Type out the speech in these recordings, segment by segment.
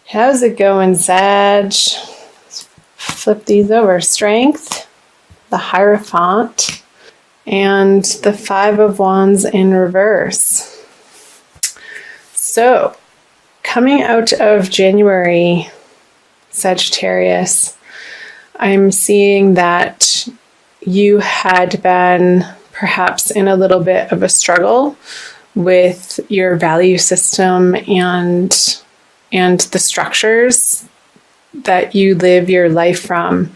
How's it going, Sag? Flip these over. Strength, the Hierophant, and the Five of Wands in reverse. So, coming out of January, Sagittarius, I'm seeing that you had been perhaps in a little bit of a struggle with your value system and the structures that you live your life from,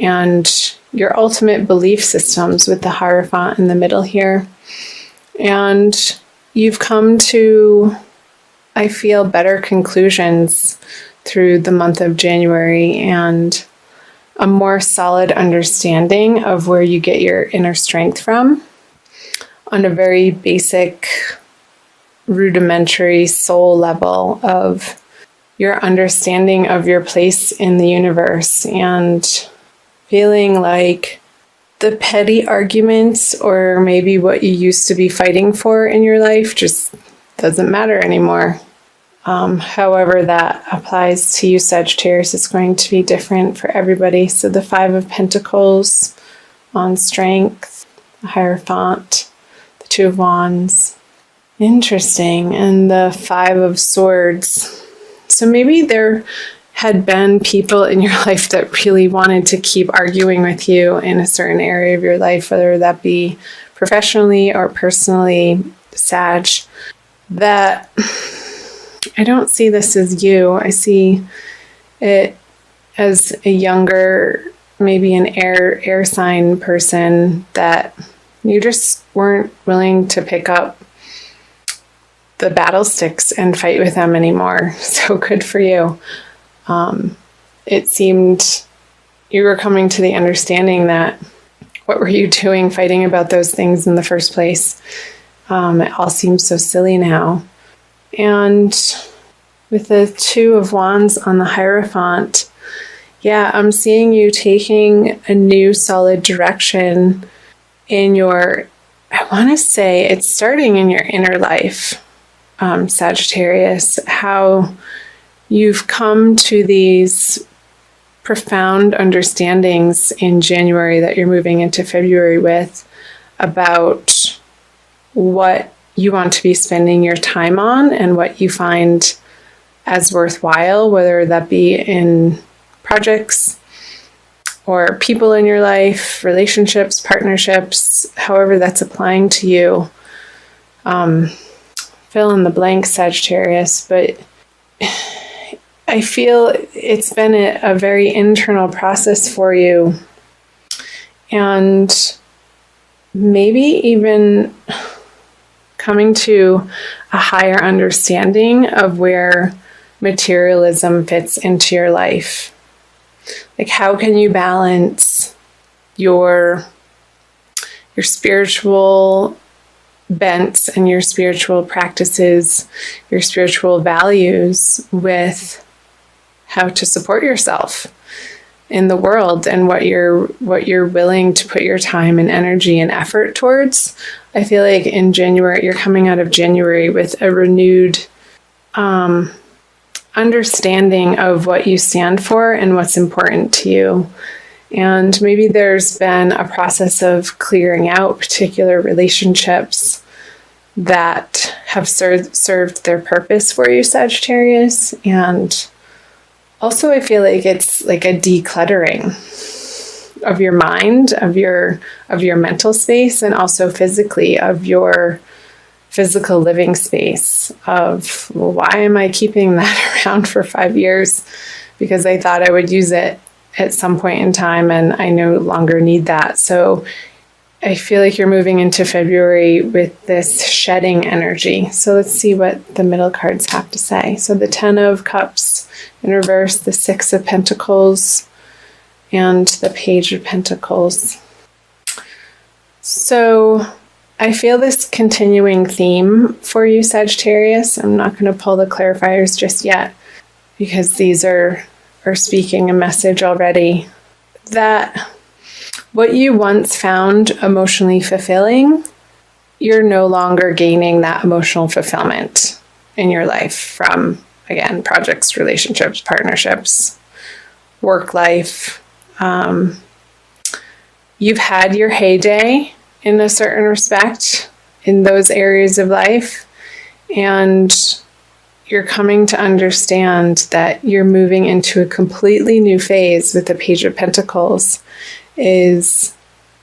and your ultimate belief systems with the Hierophant in the middle here. And you've come to, I feel, better conclusions through the month of January and a more solid understanding of where you get your inner strength from on a very basic, rudimentary soul level of your understanding of your place in the universe, and feeling like the petty arguments or maybe what you used to be fighting for in your life just doesn't matter anymore. However that applies to you, Sagittarius, is going to be different for everybody. So the Five of Pentacles on strength, the Hierophant, the Two of Wands. Interesting. And the Five of Swords. So maybe there had been people in your life that really wanted to keep arguing with you in a certain area of your life, whether that be professionally or personally, Sag, that I don't see this as you. I see it as a younger, maybe an air sign person that you just weren't willing to pick up the battle sticks and fight with them anymore. So good for you. It seemed you were coming to the understanding that what were you doing fighting about those things in the first place? It all seems so silly now. And with the Two of Wands on the Hierophant, yeah, I'm seeing you taking a new solid direction in your, I want to say it's starting in your inner life, Sagittarius, how you've come to these profound understandings in January that you're moving into February with about what you want to be spending your time on and what you find as worthwhile, whether that be in projects or people in your life, relationships, partnerships, however that's applying to you. Fill in the blank, Sagittarius, but I feel it's been a very internal process for you, and maybe even coming to a higher understanding of where materialism fits into your life. Like, how can you balance your spiritual bents and your spiritual practices, your spiritual values, with how to support yourself in the world and what you're willing to put your time and energy and effort towards. I feel like in January, you're coming out of January with a renewed understanding of what you stand for and what's important to you. And maybe there's been a process of clearing out particular relationships that have served their purpose for you, Sagittarius. And also I feel like it's like a decluttering of your mind, of your mental space, and also physically of your physical living space of, well, why am I keeping that around for 5 years? Because I thought I would use it at some point in time, and I no longer need that. So I feel like you're moving into February with this shedding energy. So let's see what the middle cards have to say. So the Ten of Cups in reverse, the Six of Pentacles, and the Page of Pentacles. So I feel this continuing theme for you, Sagittarius. I'm not going to pull the clarifiers just yet because these are speaking a message already, that what you once found emotionally fulfilling, you're no longer gaining that emotional fulfillment in your life from again, projects, relationships, partnerships, work life. You've had your heyday in a certain respect in those areas of life, and you're coming to understand that you're moving into a completely new phase with the Page of Pentacles is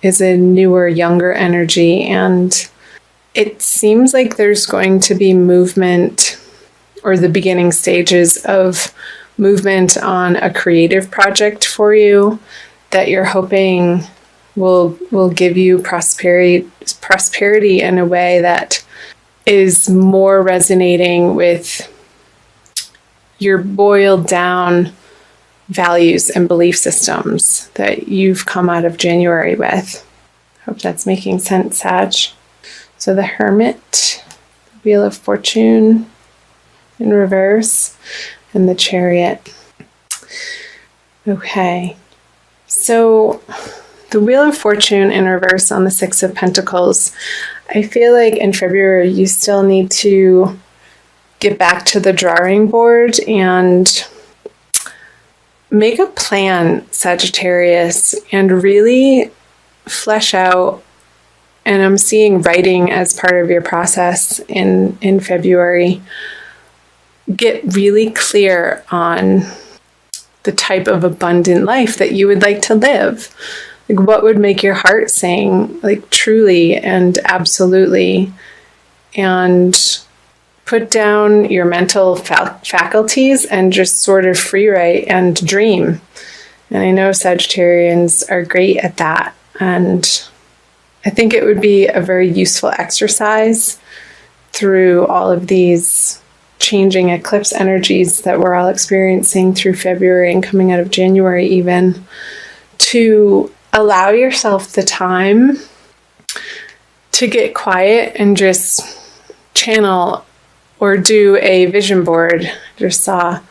a newer, younger energy. And it seems like there's going to be movement, or the beginning stages of movement on a creative project for you that you're hoping will give you prosperity in a way that is more resonating with your boiled down values and belief systems that you've come out of January with. Hope that's making sense, Sag. So the Hermit, the Wheel of Fortune in reverse, and the Chariot. Okay, so the Wheel of Fortune in reverse on the Six of Pentacles, I feel like in February you still need to get back to the drawing board and make a plan, Sagittarius, and really flesh out, and I'm seeing writing as part of your process in February. Get really clear on the type of abundant life that you would like to live. Like, what would make your heart sing, like, truly and absolutely, and put down your mental faculties and just sort of free write and dream. And I know Sagittarians are great at that. And I think it would be a very useful exercise through all of these changing eclipse energies that we're all experiencing through February and coming out of January even, to allow yourself the time to get quiet and just channel or do a vision board. Just saw,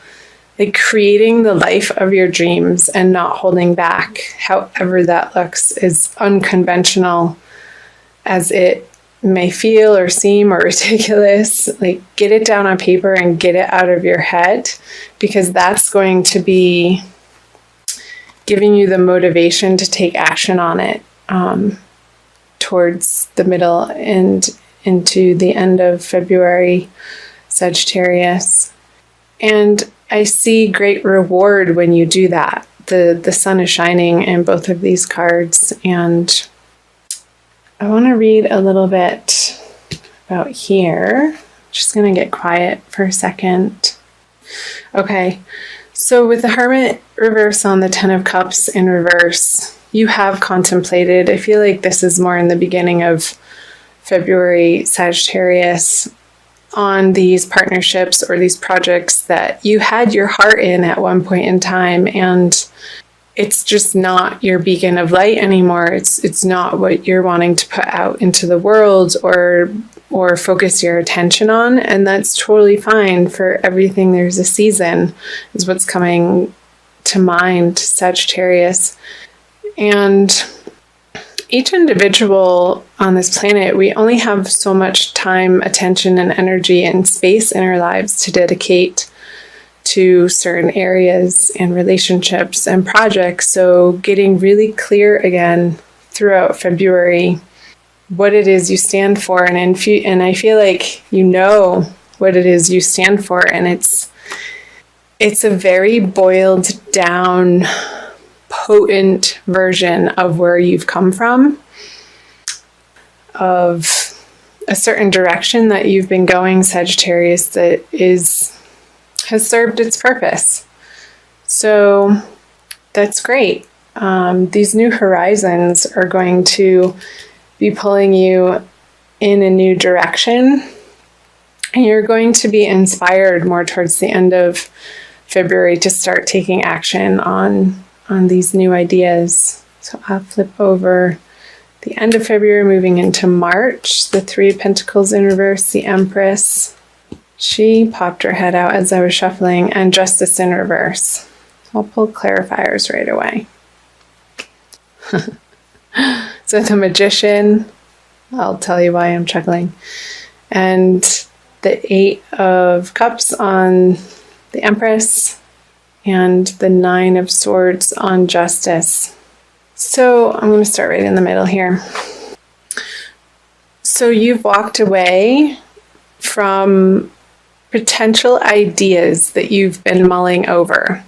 like, creating the life of your dreams and not holding back, however that looks, as unconventional as it may feel or seem or ridiculous. Like, get it down on paper and get it out of your head, because that's going to be giving you the motivation to take action on it towards the middle and into the end of February, Sagittarius. And I see great reward when you do that. The sun is shining in both of these cards, and I want to read a little bit about here. Just going to get quiet for a second. Okay, so with the Hermit reverse on the Ten of Cups in reverse, you have contemplated, I feel like this is more in the beginning of February, Sagittarius, on these partnerships or these projects that you had your heart in at one point in time, and it's just not your beacon of light anymore. It's not what you're wanting to put out into the world or focus your attention on, and that's totally fine. For everything there's a season is what's coming to mind, Sagittarius. And each individual on this planet, we only have so much time, attention, and energy and space in our lives to dedicate to certain areas and relationships and projects. So getting really clear again throughout February what it is you stand for, and I feel like you know what it is you stand for, and it's a very boiled down, potent version of where you've come from, of a certain direction that you've been going, Sagittarius, that has served its purpose. So that's great. These new horizons are going to be pulling you in a new direction, and you're going to be inspired more towards the end of February to start taking action on these new ideas. So I'll flip over the end of February, moving into March. The Three of Pentacles in reverse, the Empress. She popped her head out as I was shuffling, and Justice in reverse. I'll pull clarifiers right away. So the Magician, I'll tell you why I'm chuckling. And the Eight of Cups on the Empress, and the Nine of Swords on Justice. So I'm going to start right in the middle here. So you've walked away from potential ideas that you've been mulling over,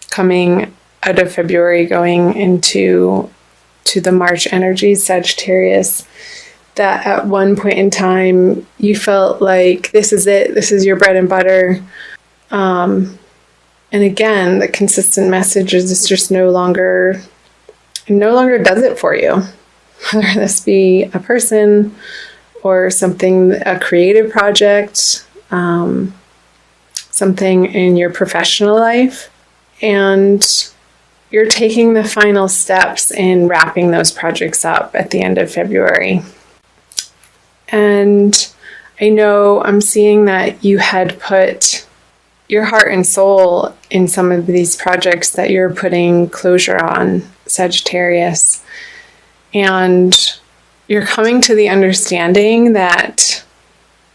coming out of February, going into the March energy, Sagittarius, that at one point in time you felt like this is it, this is your bread and butter. And again, the consistent message is it's just no longer does it for you. Whether this be a person or something, a creative project, something in your professional life, and you're taking the final steps in wrapping those projects up at the end of February. And I know I'm seeing that you had put your heart and soul in some of these projects that you're putting closure on, Sagittarius. And you're coming to the understanding that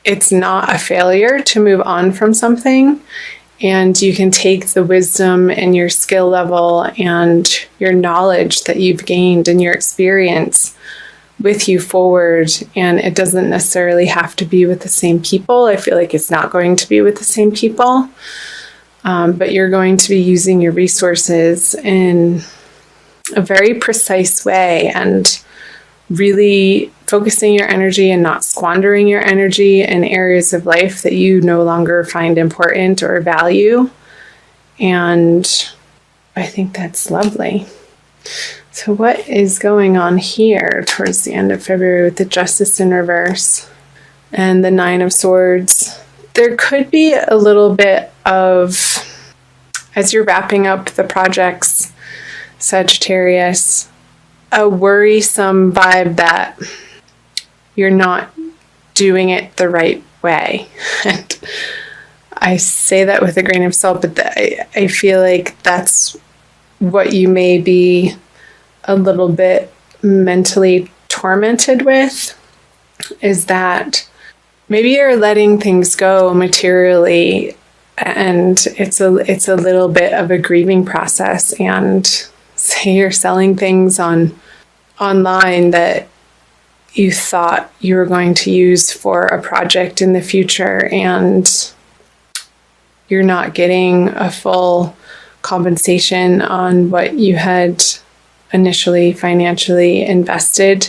it's not a failure to move on from something, and you can take the wisdom and your skill level and your knowledge that you've gained and your experience with you forward, and it doesn't necessarily have to be with the same people. I feel like it's not going to be with the same people, but you're going to be using your resources in a very precise way and really focusing your energy and not squandering your energy in areas of life that you no longer find important or value. And I think that's lovely. So what is going on here towards the end of February with the Justice in reverse and the Nine of Swords? There could be a little bit of, as you're wrapping up the projects, Sagittarius, a worrisome vibe that you're not doing it the right way. And I say that with a grain of salt, but I feel like that's what you may be a little bit mentally tormented with, is that maybe you're letting things go materially, and it's a little bit of a grieving process. And say you're selling things online that you thought you were going to use for a project in the future, and you're not getting a full compensation on what you had initially financially invested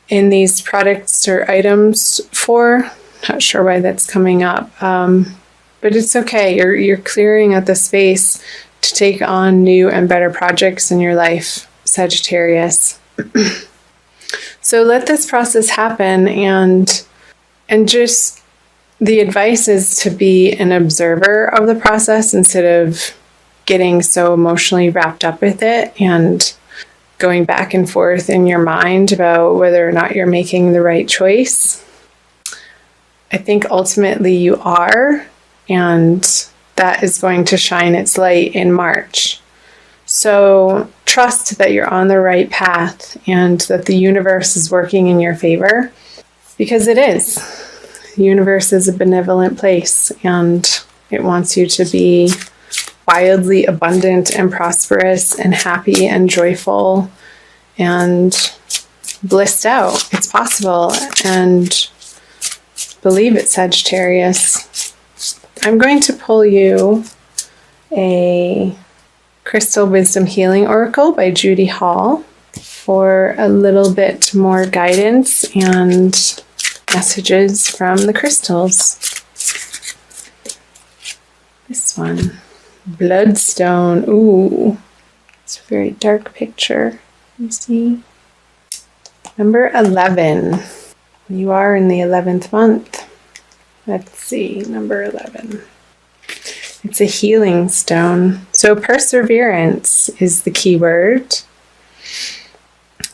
in these products or items for. Not sure why that's coming up, but it's okay. You're clearing out the space to take on new and better projects in your life, Sagittarius. So let this process happen, and just the advice is to be an observer of the process instead of getting so emotionally wrapped up with it and going back and forth in your mind about whether or not you're making the right choice. I think ultimately you are, and that is going to shine its light in March. So trust that you're on the right path and that the universe is working in your favor, because it is. The universe is a benevolent place, and it wants you to be wildly abundant and prosperous and happy and joyful and blissed out. It's possible, and believe it, Sagittarius. I'm going to pull you a Crystal Wisdom Healing Oracle by Judy Hall for a little bit more guidance and messages from the crystals. This one, Bloodstone. Ooh, it's a very dark picture. You see? Number 11. You are in the 11th month. Let's see, number 11. It's a healing stone. So perseverance is the key word.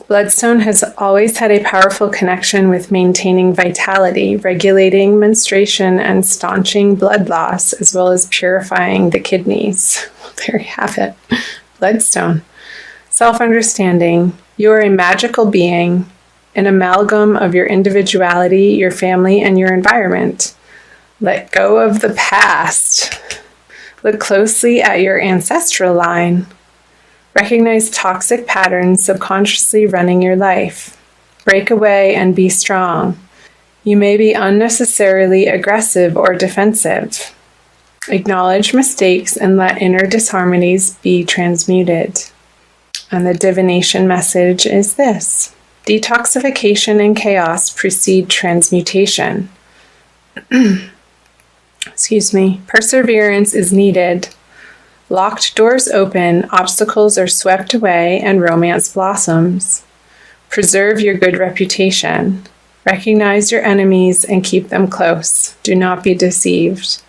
Bloodstone has always had a powerful connection with maintaining vitality, regulating menstruation, and staunching blood loss, as well as purifying the kidneys. There you have it. Bloodstone. Self-understanding. You are a magical being, an amalgam of your individuality, your family, and your environment. Let go of the past. Look closely at your ancestral line. Recognize toxic patterns subconsciously running your life. Break away and be strong. You may be unnecessarily aggressive or defensive. Acknowledge mistakes and let inner disharmonies be transmuted. And the divination message is this: detoxification and chaos precede transmutation. Perseverance is needed. Locked doors open, obstacles are swept away, and romance blossoms. Preserve your good reputation. Recognize your enemies and keep them close. Do not be deceived.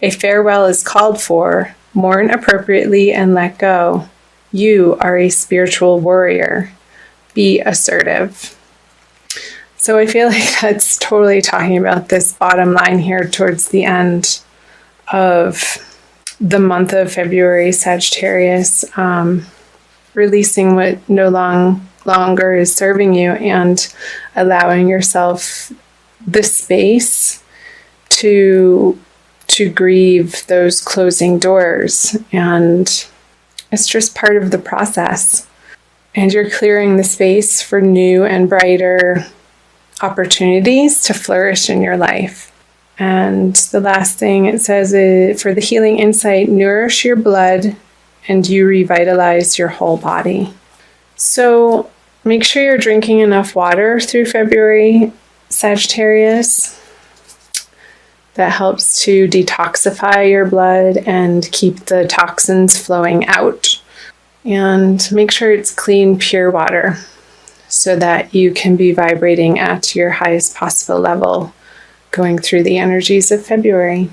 A farewell is called for. Mourn appropriately and let go. You are a spiritual warrior. Be assertive. So I feel like that's totally talking about this bottom line here towards the end of the month of February, Sagittarius, releasing what no longer is serving you and allowing yourself the space to grieve those closing doors. And it's just part of the process. And you're clearing the space for new and brighter opportunities to flourish in your life. And the last thing it says is, for the healing insight, nourish your blood and you revitalize your whole body. So make sure you're drinking enough water through February, Sagittarius. That helps to detoxify your blood and keep the toxins flowing out. And make sure it's clean, pure water so that you can be vibrating at your highest possible level going through the energies of February.